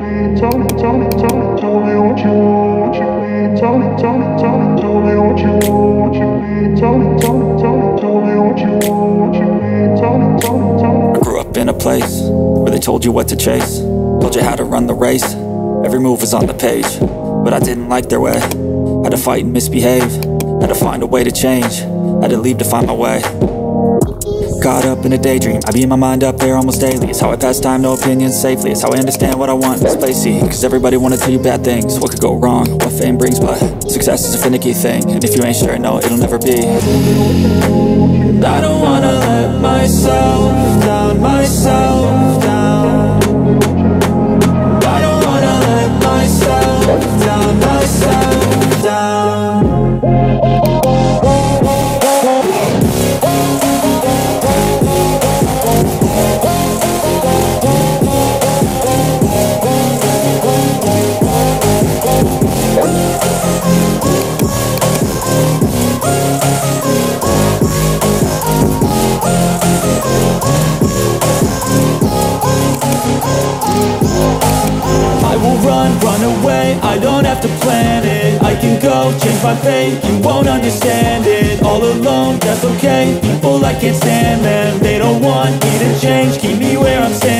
I grew up in a place where they told you what to chase, told you how to run the race. Every move was on the page, but I didn't like their way. Had to fight and misbehave, had to find a way to change, had to leave to find my way. Caught up in a daydream, I beat my mind up there almost daily. It's how I pass time, no opinions safely. It's how I understand what I want in this place. See, cause everybody wanna tell you bad things, what could go wrong, what fame brings. But success is a finicky thing, and if you ain't sure, no, it'll never be. I don't wanna let myself down, myself down. I don't wanna let myself down, myself down. Run away, I don't have to plan it. I can go change my fate, you won't understand it. All alone, that's okay, people I can't stand them. They don't want me to change, keep me where I'm standing.